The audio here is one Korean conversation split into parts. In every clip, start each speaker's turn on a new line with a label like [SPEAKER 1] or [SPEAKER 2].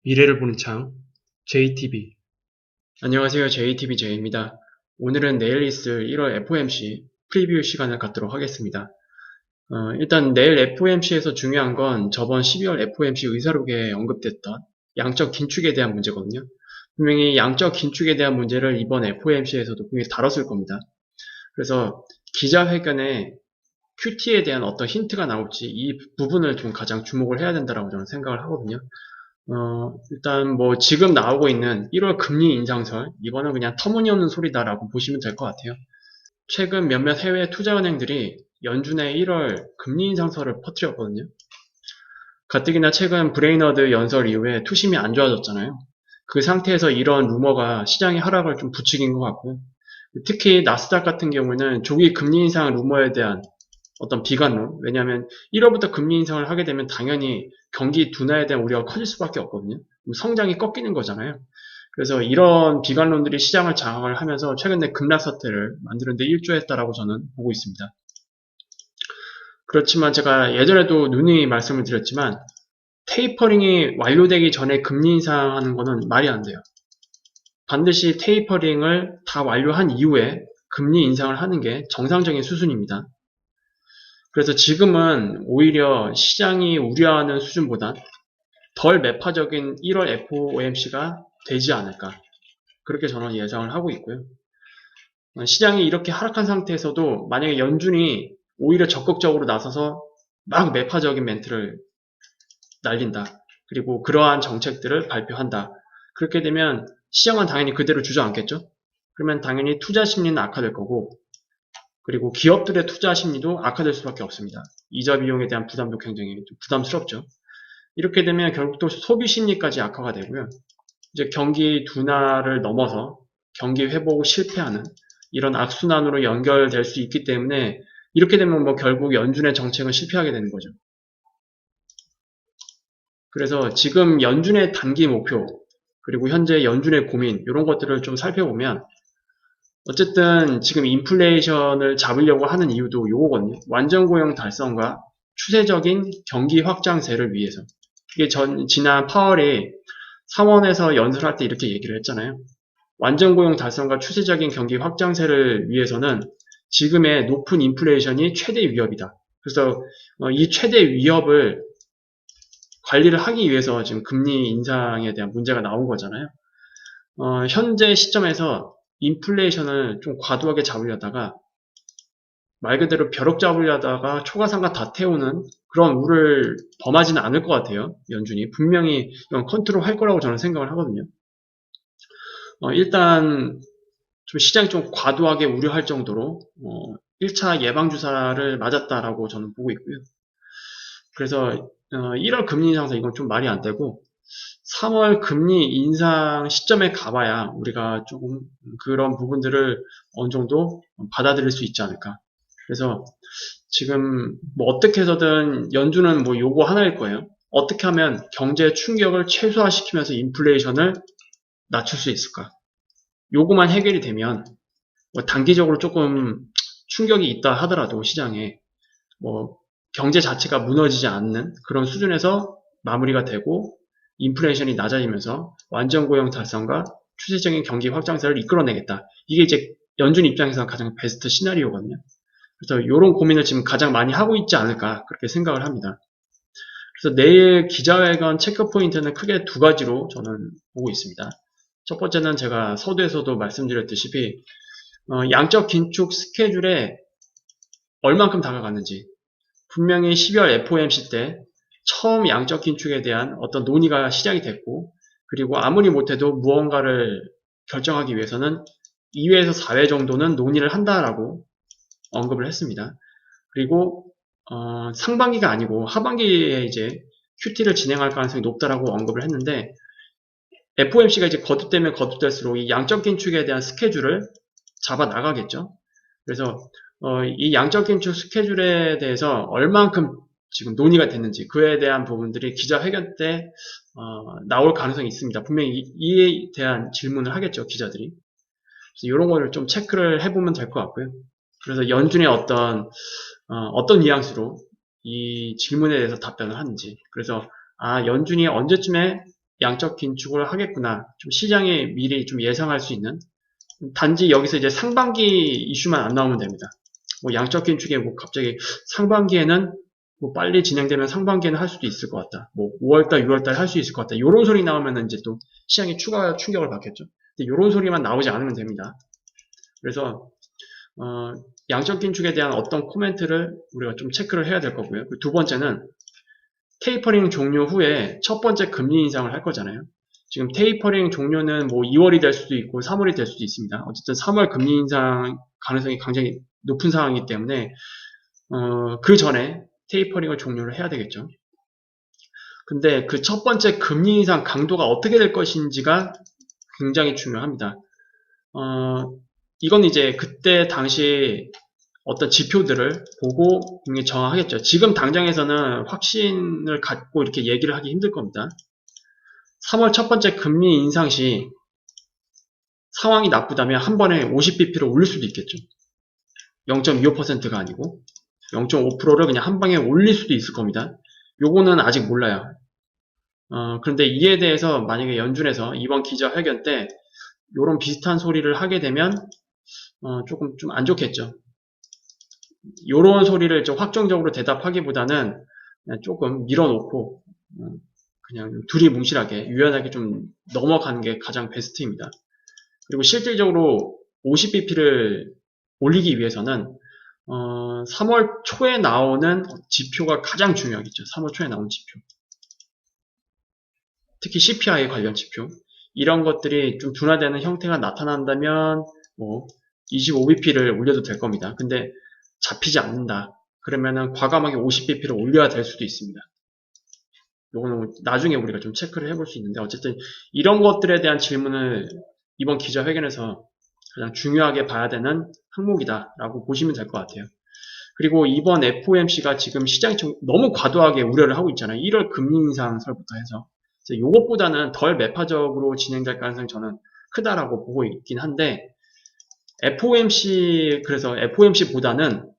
[SPEAKER 1] 미래를 보는 창, JTB.
[SPEAKER 2] 안녕하세요. JTBJ입니다. 오늘은 내일 있을 1월 FOMC 프리뷰 시간을 갖도록 하겠습니다. 일단 내일 FOMC에서 중요한 건 저번 12월 FOMC 의사록에 언급됐던 양적 긴축에 대한 문제거든요. 분명히 양적 긴축에 대한 문제를 이번 FOMC에서도 분명히 다뤘을 겁니다. 그래서 기자회견에 QT에 대한 어떤 힌트가 나올지 이 부분을 좀 가장 주목을 해야 된다고 저는 생각을 하거든요. 일단 뭐 지금 나오고 있는 1월 금리 인상설, 이거는 그냥 터무니없는 소리다라고 보시면 될 것 같아요. 최근 몇몇 해외 투자은행들이 연준의 1월 금리 인상설을 퍼뜨렸거든요. 가뜩이나 최근 브레이너드 연설 이후에 투심이 안 좋아졌잖아요. 그 상태에서 이런 루머가 시장의 하락을 좀 부추긴 것 같고요. 특히 나스닥 같은 경우는 조기 금리 인상 루머에 대한 어떤 비관론, 왜냐하면 1월부터 금리 인상을 하게 되면 당연히 경기 둔화에 대한 우려가 커질 수밖에 없거든요. 성장이 꺾이는 거잖아요. 그래서 이런 비관론들이 시장을 장악을 하면서 최근에 급락 사태를 만드는 데 일조했다라고 저는 보고 있습니다. 그렇지만 제가 예전에도 누누이 말씀을 드렸지만 테이퍼링이 완료되기 전에 금리 인상하는 거는 말이 안 돼요. 반드시 테이퍼링을 다 완료한 이후에 금리 인상을 하는 게 정상적인 수순입니다. 그래서 지금은 오히려 시장이 우려하는 수준보다 덜 매파적인 1월 FOMC가 되지 않을까. 그렇게 저는 예상을 하고 있고요. 시장이 이렇게 하락한 상태에서도 만약에 연준이 오히려 적극적으로 나서서 막 매파적인 멘트를 날린다. 그리고 그러한 정책들을 발표한다. 그렇게 되면 시장은 당연히 그대로 주저앉겠죠? 그러면 당연히 투자 심리는 악화될 거고, 그리고 기업들의 투자 심리도 악화될 수밖에 없습니다. 이자 비용에 대한 부담도 굉장히 좀 부담스럽죠. 이렇게 되면 결국 또 소비 심리까지 악화가 되고요. 이제 경기 둔화를 넘어서 경기 회복 실패하는 이런 악순환으로 연결될 수 있기 때문에 이렇게 되면 뭐 결국 연준의 정책은 실패하게 되는 거죠. 그래서 지금 연준의 단기 목표 그리고 현재 연준의 고민 이런 것들을 좀 살펴보면 어쨌든 지금 인플레이션을 잡으려고 하는 이유도 요거거든요. 완전 고용 달성과 추세적인 경기 확장세를 위해서. 이게 지난 8월에 상원에서 연설할 때 이렇게 얘기를 했잖아요. 완전 고용 달성과 추세적인 경기 확장세를 위해서는 지금의 높은 인플레이션이 최대 위협이다. 그래서 이 최대 위협을 관리를 하기 위해서 지금 금리 인상에 대한 문제가 나온 거잖아요. 현재 시점에서 인플레이션을 좀 과도하게 잡으려다가 말 그대로 벼룩 잡으려다가 초가상가 다 태우는 그런 우를 범하지는 않을 것 같아요. 연준이 분명히 이건 컨트롤 할 거라고 저는 생각을 하거든요. 일단 좀 시장이 좀 과도하게 우려할 정도로 1차 예방주사를 맞았다라고 저는 보고 있고요. 그래서 1월 금리 인상서 이건 좀 말이 안 되고 3월 금리 인상 시점에 가봐야 우리가 조금 그런 부분들을 어느 정도 받아들일 수 있지 않을까. 그래서 지금 뭐 어떻게 해서든 연준은 뭐 요거 하나일 거예요. 어떻게 하면 경제 충격을 최소화시키면서 인플레이션을 낮출 수 있을까? 요거만 해결이 되면 뭐 단기적으로 조금 충격이 있다 하더라도 시장에 뭐 경제 자체가 무너지지 않는 그런 수준에서 마무리가 되고 인플레이션이 낮아지면서 완전 고용 달성과 추세적인 경기 확장세를 이끌어내겠다. 이게 이제 연준 입장에서 가장 베스트 시나리오거든요. 그래서 이런 고민을 지금 가장 많이 하고 있지 않을까 그렇게 생각을 합니다. 그래서 내일 기자회견 체크 포인트는 크게 두 가지로 저는 보고 있습니다. 첫 번째는 제가 서두에서도 말씀드렸다시피 양적 긴축 스케줄에 얼만큼 다가갔는지 분명히 12월 FOMC 때 처음 양적 긴축에 대한 어떤 논의가 시작이 됐고 그리고 아무리 못해도 무언가를 결정하기 위해서는 2회에서 4회 정도는 논의를 한다라고 언급을 했습니다. 그리고 상반기가 아니고 하반기에 이제 QT를 진행할 가능성이 높다라고 언급을 했는데 FOMC가 이제 거듭되면 거듭될수록 이 양적 긴축에 대한 스케줄을 잡아 나가겠죠. 그래서 이 양적 긴축 스케줄에 대해서 얼만큼 지금 논의가 됐는지 그에 대한 부분들이 기자회견 때 나올 가능성이 있습니다. 분명히 이에 대한 질문을 하겠죠, 기자들이. 그래서 이런 거를 좀 체크를 해보면 될 것 같고요. 그래서 연준의 어떤 뉘앙스로 이 질문에 대해서 답변을 하는지. 그래서 연준이 언제쯤에 양적 긴축을 하겠구나. 좀 시장에 미리 좀 예상할 수 있는. 단지 여기서 이제 상반기 이슈만 안 나오면 됩니다. 뭐 양적 긴축에 뭐 갑자기 상반기에는 뭐 빨리 진행되면 상반기에는 할 수도 있을 것 같다. 뭐 5월달, 6월달 할 수 있을 것 같다. 요런 소리 나오면 이제 또 시장이 추가 충격을 받겠죠. 근데 요런 소리만 나오지 않으면 됩니다. 그래서 양적 긴축에 대한 어떤 코멘트를 우리가 좀 체크를 해야 될 거고요. 두 번째는 테이퍼링 종료 후에 첫 번째 금리 인상을 할 거잖아요. 지금 테이퍼링 종료는 뭐 2월이 될 수도 있고 3월이 될 수도 있습니다. 어쨌든 3월 금리 인상 가능성이 굉장히 높은 상황이기 때문에 그 전에 테이퍼링을 종료를 해야 되겠죠. 근데 그 첫 번째 금리 인상 강도가 어떻게 될 것인지가 굉장히 중요합니다. 이건 이제 그때 당시 어떤 지표들을 보고 분명히 정하겠죠. 지금 당장에서는 확신을 갖고 이렇게 얘기를 하기 힘들 겁니다. 3월 첫 번째 금리 인상 시 상황이 나쁘다면 한 번에 50bp를 올릴 수도 있겠죠. 0.25%가 아니고 0.5%를 그냥 한 방에 올릴 수도 있을 겁니다. 요거는 아직 몰라요. 그런데 이에 대해서 만약에 연준에서 이번 기자회견 때 요런 비슷한 소리를 하게 되면 조금 좀 안 좋겠죠. 요런 소리를 좀 확정적으로 대답하기보다는 그냥 조금 밀어놓고 그냥 두리뭉실하게 유연하게 좀 넘어가는 게 가장 베스트입니다. 그리고 실질적으로 50bp를 올리기 위해서는 3월 초에 나오는 지표가 가장 중요하겠죠. 3월 초에 나온 지표. 특히 CPI 관련 지표. 이런 것들이 좀 둔화되는 형태가 나타난다면 뭐 25bp를 올려도 될 겁니다. 근데 잡히지 않는다. 그러면은 과감하게 50bp를 올려야 될 수도 있습니다. 요거는 나중에 우리가 좀 체크를 해볼 수 있는데 어쨌든 이런 것들에 대한 질문을 이번 기자회견에서 가장 중요하게 봐야 되는 항목이다라고 보시면 될 것 같아요. 그리고 이번 FOMC가 지금 시장이 너무 과도하게 우려를 하고 있잖아요. 1월 금리 인상설부터 해서. 그래서 이것보다는 덜 매파적으로 진행될 가능성이 저는 크다라고 보고 있긴 한데 그래서 FOMC보다는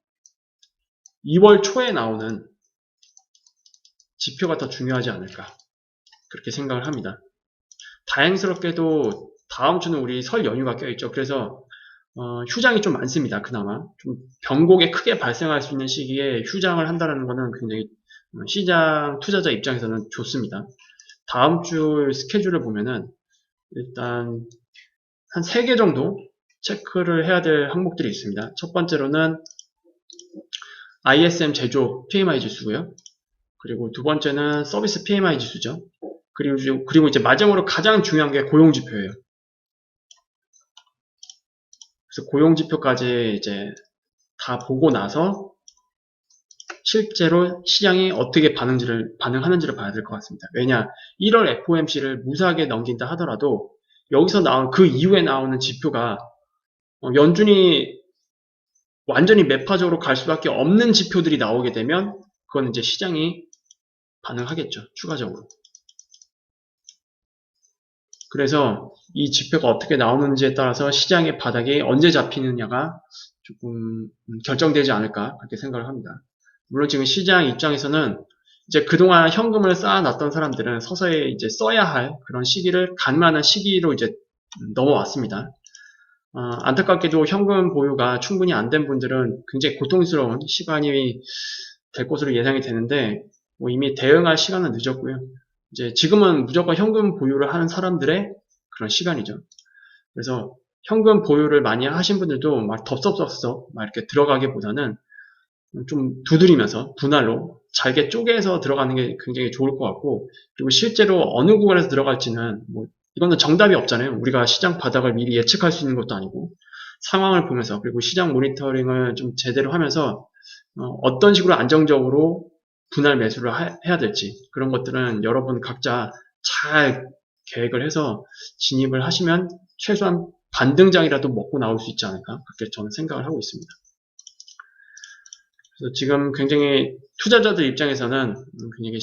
[SPEAKER 2] 2월 초에 나오는 지표가 더 중요하지 않을까 그렇게 생각을 합니다. 다행스럽게도 다음 주는 우리 설 연휴가 껴있죠. 그래서 휴장이 좀 많습니다. 그나마 좀 변곡에 크게 발생할 수 있는 시기에 휴장을 한다는 것은 굉장히 시장 투자자 입장에서는 좋습니다. 다음 주 스케줄을 보면은 일단 한 3개 정도 체크를 해야 될 항목들이 있습니다. 첫 번째로는 ISM 제조 PMI 지수고요. 그리고 두 번째는 서비스 PMI 지수죠. 그리고 이제 마지막으로 가장 중요한 게 고용 지표예요. 그래서 고용 지표까지 이제 다 보고 나서 실제로 시장이 어떻게 반응하는지를 봐야 될 것 같습니다. 왜냐, 1월 FOMC를 무사하게 넘긴다 하더라도 여기서 나온 그 이후에 나오는 지표가 연준이 완전히 매파적으로 갈 수밖에 없는 지표들이 나오게 되면 그건 이제 시장이 반응하겠죠. 추가적으로. 그래서 이 지표가 어떻게 나오는지에 따라서 시장의 바닥이 언제 잡히느냐가 조금 결정되지 않을까 그렇게 생각을 합니다. 물론 지금 시장 입장에서는 이제 그동안 현금을 쌓아놨던 사람들은 서서히 이제 써야 할 그런 시기를 간만한 시기로 이제 넘어왔습니다. 안타깝게도 현금 보유가 충분히 안 된 분들은 굉장히 고통스러운 시간이 될 것으로 예상이 되는데 뭐 이미 대응할 시간은 늦었고요. 이제 지금은 무조건 현금 보유를 하는 사람들의 그런 시간이죠. 그래서 현금 보유를 많이 하신 분들도 막 덥석덥석 막 이렇게 들어가기보다는 좀 두드리면서 분할로 잘게 쪼개서 들어가는 게 굉장히 좋을 것 같고, 그리고 실제로 어느 구간에서 들어갈지는 뭐 이거는 정답이 없잖아요. 우리가 시장 바닥을 미리 예측할 수 있는 것도 아니고 상황을 보면서, 그리고 시장 모니터링을 좀 제대로 하면서 어떤 식으로 안정적으로 분할 매수를 해야 될지, 그런 것들은 여러분 각자 잘 계획을 해서 진입을 하시면 최소한 반등장이라도 먹고 나올 수 있지 않을까 그렇게 저는 생각을 하고 있습니다. 그래서 지금 굉장히 투자자들 입장에서는 굉장히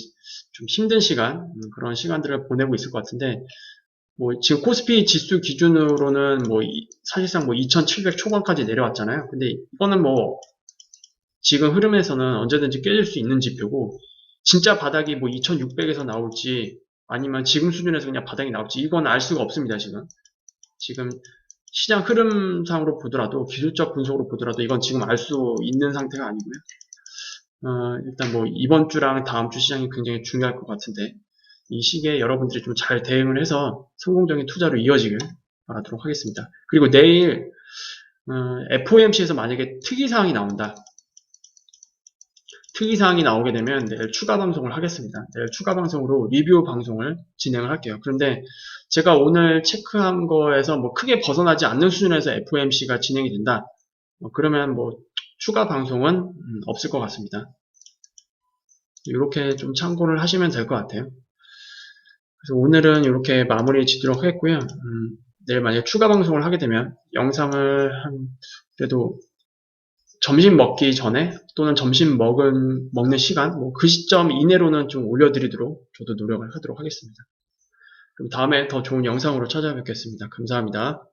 [SPEAKER 2] 좀 힘든 시간, 그런 시간들을 보내고 있을 것 같은데, 뭐 지금 코스피 지수 기준으로는 뭐 사실상 뭐 2700 초반까지 내려왔잖아요. 근데 이거는 뭐 지금 흐름에서는 언제든지 깨질 수 있는 지표고, 진짜 바닥이 뭐 2600에서 나올지 아니면 지금 수준에서 그냥 바닥이 나올지 이건 알 수가 없습니다. 지금 시장 흐름상으로 보더라도 기술적 분석으로 보더라도 이건 지금 알 수 있는 상태가 아니고요. 일단 뭐 이번 주랑 다음 주 시장이 굉장히 중요할 것 같은데 이 시기에 여러분들이 좀 잘 대응을 해서 성공적인 투자로 이어지길 바라도록 하겠습니다. 그리고 내일 FOMC에서 만약에 특이사항이 나온다. 특이사항이 나오게 되면 내일 추가 방송을 하겠습니다. 내일 추가 방송으로 리뷰 방송을 진행을 할게요. 그런데 제가 오늘 체크한 거에서 뭐 크게 벗어나지 않는 수준에서 FOMC가 진행이 된다. 그러면 뭐 추가 방송은 없을 것 같습니다. 이렇게 좀 참고를 하시면 될 것 같아요. 그래서 오늘은 이렇게 마무리 짓도록 하겠고요. 내일 만약에 추가 방송을 하게 되면 영상을 그래도 점심 먹기 전에 또는 점심 먹는 시간 그 시점 이내로는 좀 올려드리도록 저도 노력을 하도록 하겠습니다. 그럼 다음에 더 좋은 영상으로 찾아뵙겠습니다. 감사합니다.